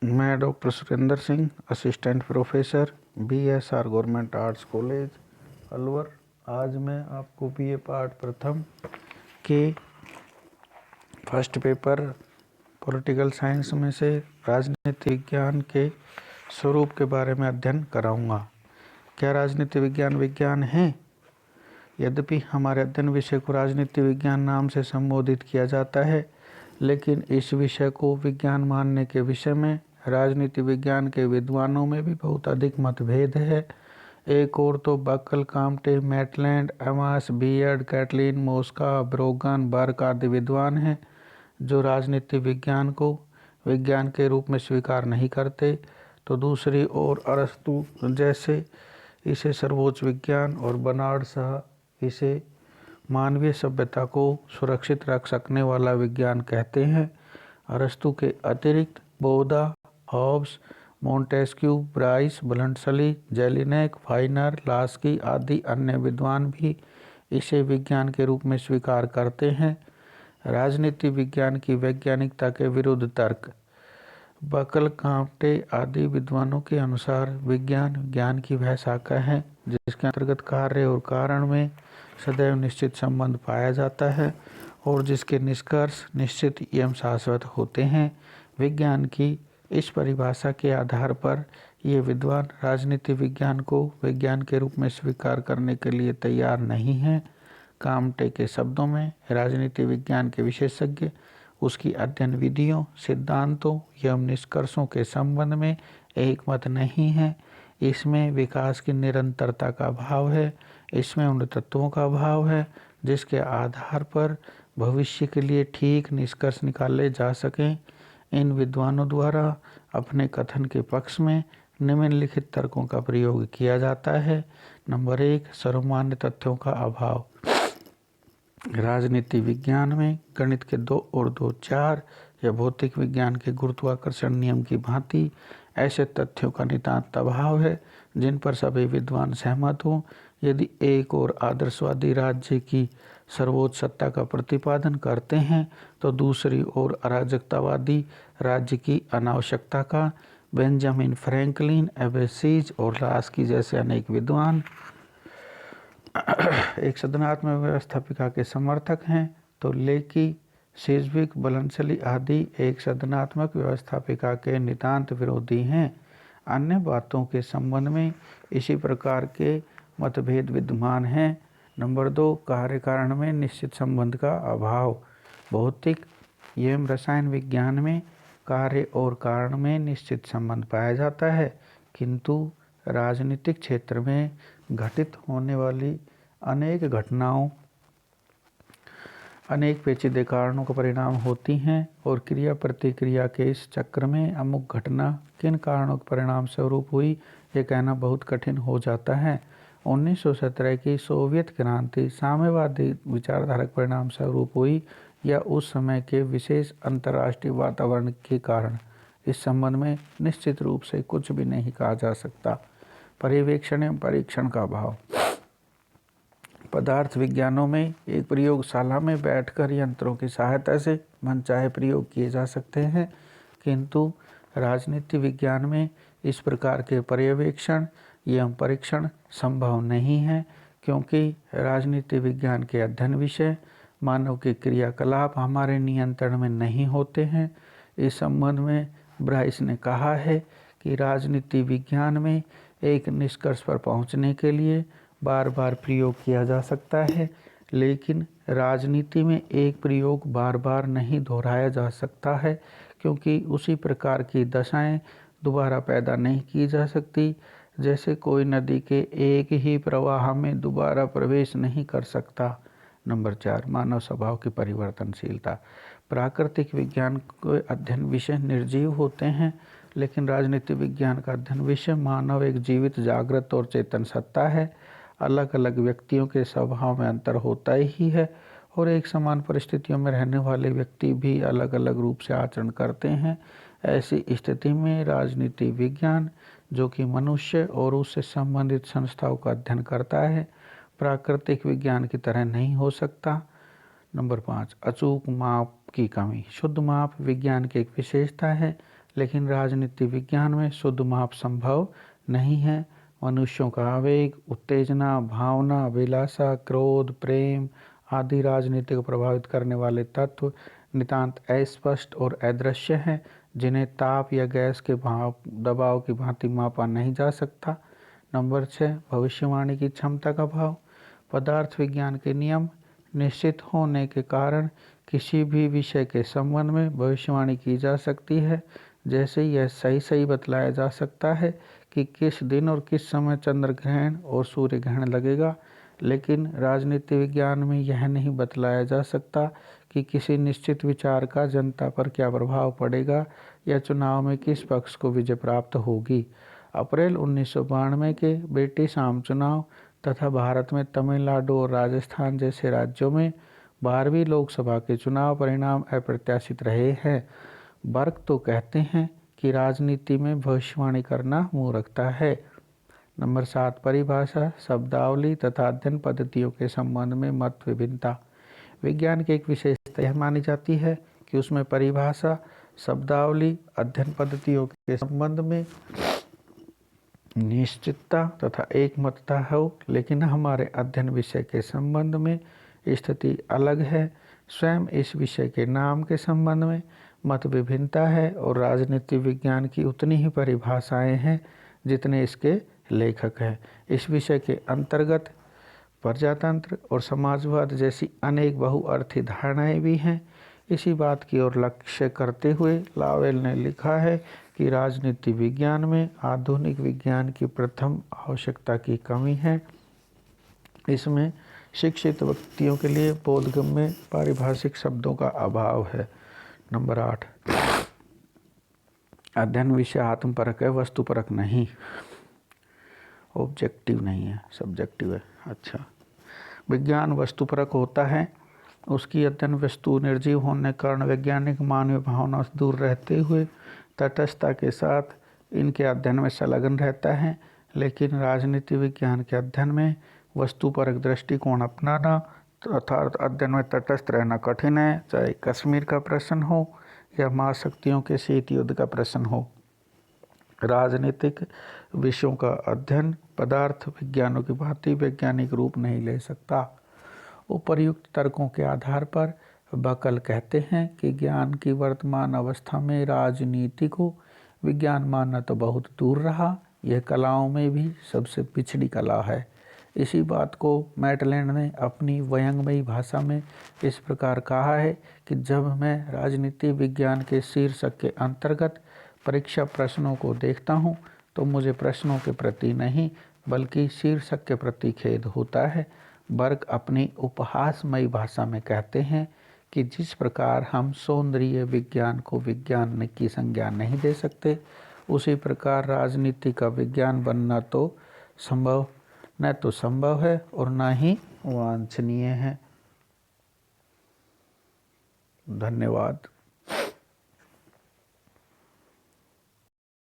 मैं doctor Surendra Singh, assistant professor, BSR government arts college Alwar. आज मैं आपको BA पार्ट प्रथम के फर्स्ट पेपर पॉलिटिकल साइंस में से राजनीति विज्ञान के स्वरूप के बारे में अध्ययन कराऊंगा। क्या राजनीति विज्ञान विज्ञान है? यद्यपि हमारे अध्ययन विषय को राजनीति विज्ञान नाम से संबोधित किया जाता है, लेकिन इस विषय को विज्ञान मानने के विषय में राजनीति विज्ञान के विद्वानों में भी बहुत अधिक मतभेद है। एक और तो Buckle, Comte, Maitland, Amos, Beard, Catlin, Mosca, Brogan, Burke आदि विद्वान हैं जो राजनीति विज्ञान को विज्ञान के रूप में स्वीकार नहीं करते, तो दूसरी ओर अरस्तु जैसे इसे सर्वोच्च विज्ञान और बर्नार्ड शाह इसे मानवीय सभ्यता को सुरक्षित रख सकने वाला विज्ञान कहते हैं। अरस्तु के अतिरिक्त Bodin, Hobbes, Montesquieu, Bryce, Bluntschli, Jellinek, Finer, Laski आदि अन्य विद्वान भी इसे विज्ञान के रूप में स्वीकार करते हैं। राजनीति विज्ञान की वैज्ञानिकता के विरुद्ध तर्क। बकल, काम्टे आदि विद्वानों के अनुसार विज्ञान ज्ञान की वह शाखा है जिसके अंतर्गत कार्य और कारण में सदैव निश्चित संबंध पाया जाता है और जिसके निष्कर्ष निश्चित एवं शाश्वत होते हैं। विज्ञान की इस परिभाषा के आधार पर ये विद्वान राजनीति विज्ञान को विज्ञान के रूप में स्वीकार करने के लिए तैयार नहीं हैं। काम्टे के शब्दों में राजनीति विज्ञान के विशेषज्ञ उसकी अध्ययन विधियों, सिद्धांतों एवं निष्कर्षों के संबंध में एक मत नहीं है। इसमें विकास की निरंतरता का भाव है, इसमें उन तत्वों का भाव है जिसके आधार पर भविष्य के लिए ठीक निष्कर्ष निकाले जा सकें। इन विद्वानों द्वारा अपने कथन के पक्ष में निम्नलिखित तर्कों का प्रयोग किया जाता है। नंबर 1, सर्वमान्य तथ्यों का अभाव। राजनीति विज्ञान में गणित के 2 और 2 4 या भौतिक विज्ञान के गुरुत्वाकर्षण नियम की भांति ऐसे तथ्यों का नितांत अभाव है जिन पर सभी विद्वान सहमत हों। यदि एक और आदर्शवादी राज्य की सर्वोच्च सत्ता का प्रतिपादन करते हैं तो दूसरी ओर अराजकतावादी राज्य की अनावश्यकता का बेंजामिन फ्रैंकलिन, एबेसीज और लास्की जैसे अनेक विद्वान एक सदनात्मक व्यवस्थापिका के समर्थक हैं, तो लेकी, सिजविक, ब्लंटसली आदि एक सदनात्मक व्यवस्थापिका के नितांत विरोधी हैं। अन्य बातों के संबंध में इसी प्रकार के मतभेद विद्यमान हैं। नंबर 2, कार्य कारण में निश्चित संबंध का अभाव। भौतिक एवं रसायन विज्ञान में कार्य और कारण में निश्चित संबंध पाया जाता है, किंतु राजनीतिक क्षेत्र में घटित होने वाली अनेक घटनाओं अनेक पेचीदे कारणों का परिणाम होती हैं और क्रिया प्रतिक्रिया के इस चक्र में अमुक घटना किन कारणों के परिणाम स्वरूप हुई, ये कहना बहुत कठिन हो जाता है। 1917 की सोवियत क्रांति साम्यवादी विचारधारा के परिणाम स्वरूप हुई या उस समय के विशेष अंतर्राष्ट्रीय वातावरण के कारण, इस संबंध में निश्चित रूप से कुछ भी नहीं कहा जा सकता। पर्यवेक्षण एवं परीक्षण का अभाव। पदार्थ विज्ञानों में एक प्रयोगशाला में बैठकर यंत्रों की सहायता से मनचाहे प्रयोग किए जा सकते हैं, किंतु राजनीति विज्ञान में इस प्रकार के पर्यवेक्षण एवं परीक्षण संभव नहीं है, क्योंकि राजनीति विज्ञान के अध्ययन विषय मानव के क्रियाकलाप हमारे नियंत्रण में नहीं होते हैं। इस संबंध में ब्राइस ने कहा है कि राजनीति विज्ञान में एक निष्कर्ष पर पहुंचने के लिए बार बार प्रयोग किया जा सकता है, लेकिन राजनीति में एक प्रयोग बार बार नहीं दोहराया जा सकता है, क्योंकि उसी प्रकार की दशाएं दोबारा पैदा नहीं की जा सकती। जैसे कोई नदी के एक ही प्रवाह में दोबारा प्रवेश नहीं कर सकता। नंबर 4, मानव स्वभाव की परिवर्तनशीलता। प्राकृतिक विज्ञान के अध्ययन विषय निर्जीव होते हैं, लेकिन राजनीति विज्ञान का अध्ययन विषय मानव एक जीवित, जागृत और चेतन सत्ता है। अलग अलग व्यक्तियों के स्वभाव में अंतर होता ही है और एक समान परिस्थितियों में रहने वाले व्यक्ति भी अलग अलग रूप से आचरण करते हैं। ऐसी स्थिति में राजनीति विज्ञान, जो कि मनुष्य और उससे संबंधित संस्थाओं का अध्ययन करता है, प्राकृतिक विज्ञान की तरह नहीं हो सकता। नंबर 5, अचूक माप की कमी। शुद्ध माप विज्ञान की एक विशेषता है, लेकिन राजनीति विज्ञान में शुद्ध माप संभव नहीं है। मनुष्यों का आवेग, उत्तेजना, भावना, अभिलाषा, क्रोध, प्रेम आदि राजनीति को प्रभावित करने वाले तत्व नितांत अस्पष्ट और अदृश्य हैं, जिन्हें ताप या गैस के दबाव की भांति मापा नहीं जा सकता। नंबर 6, भविष्यवाणी की क्षमता का भाव। पदार्थ विज्ञान के नियम निश्चित होने के कारण किसी भी विषय के संबंध में भविष्यवाणी की जा सकती है। जैसे यह सही बतलाया जा सकता है कि किस दिन और किस समय चंद्र ग्रहण और सूर्य ग्रहण लगेगा, लेकिन राजनीति विज्ञान में यह नहीं बतलाया जा सकता कि किसी निश्चित विचार का जनता पर क्या प्रभाव पड़ेगा या चुनाव में किस पक्ष को विजय प्राप्त होगी। अप्रैल 1992 के ब्रिटिश आम चुनाव तथा भारत में तमिलनाडु और राजस्थान जैसे राज्यों में 12वीं लोकसभा के चुनाव परिणाम अप्रत्याशित रहे हैं। बर्क तो कहते हैं कि राजनीति में भविष्यवाणी करना मूर्खता है। नंबर 7, परिभाषा, शब्दावली तथा अध्ययन पद्धतियों के संबंध में मत विभिन्नता। विज्ञान की एक विशेषता यह मानी जाती है कि उसमें परिभाषा, शब्दावली, अध्ययन पद्धतियों के संबंध में निश्चितता तथा एकमतता हो, लेकिन हमारे अध्ययन विषय के संबंध में स्थिति अलग है। स्वयं इस विषय के नाम के संबंध में मत विभिन्नता है और राजनीति विज्ञान की उतनी ही परिभाषाएं हैं जितने इसके लेखक हैं। इस विषय के अंतर्गत प्रजातंत्र और समाजवाद जैसी अनेक बहुअर्थी धारणाएं भी हैं। इसी बात की ओर लक्ष्य करते हुए लावेल ने लिखा है कि राजनीति विज्ञान में आधुनिक विज्ञान की प्रथम आवश्यकता की कमी है। इसमें शिक्षित व्यक्तियों के लिए बोधगम्य पारिभाषिक शब्दों का अभाव है। नंबर 8, अध्ययन विषय आत्मपरक है, वस्तुपरक नहीं। ऑब्जेक्टिव नहीं है, सब्जेक्टिव है। अच्छा, विज्ञान वस्तुपरक होता है। उसकी अध्ययन वस्तु निर्जीव होने के कारण वैज्ञानिक मानवीय भावना से दूर रहते हुए तटस्थता के साथ इनके अध्ययन में संलग्न रहता है। लेकिन राजनीति विज्ञान के अध्ययन में वस्तुपरक दृष्टिकोण अपनाना अर्थात अध्ययन में तटस्थ रहना कठिन है, चाहे कश्मीर का प्रश्न हो या महाशक्तियों के शीत युद्ध का प्रश्न हो। राजनीतिक विषयों का अध्ययन पदार्थ विज्ञानों की भांति वैज्ञानिक रूप नहीं ले सकता। उपर्युक्त तर्कों के आधार पर बकल कहते हैं कि ज्ञान की वर्तमान अवस्था में राजनीति को विज्ञान मानना तो बहुत दूर रहा, यह कलाओं में भी सबसे पिछड़ी कला है। इसी बात को मैटलैंड ने अपनी व्यंग्यमयी भाषा में इस प्रकार कहा है कि जब मैं राजनीति विज्ञान के शीर्षक के अंतर्गत परीक्षा प्रश्नों को देखता हूँ तो मुझे प्रश्नों के प्रति नहीं बल्कि शीर्षक के प्रति खेद होता है। बर्क अपनी उपहासमयी भाषा में कहते हैं कि जिस प्रकार हम सौंदर्य विज्ञान को विज्ञान की संज्ञा नहीं दे सकते, उसी प्रकार राजनीति का विज्ञान बनना तो संभव है और न ही वांछनीय है। धन्यवाद।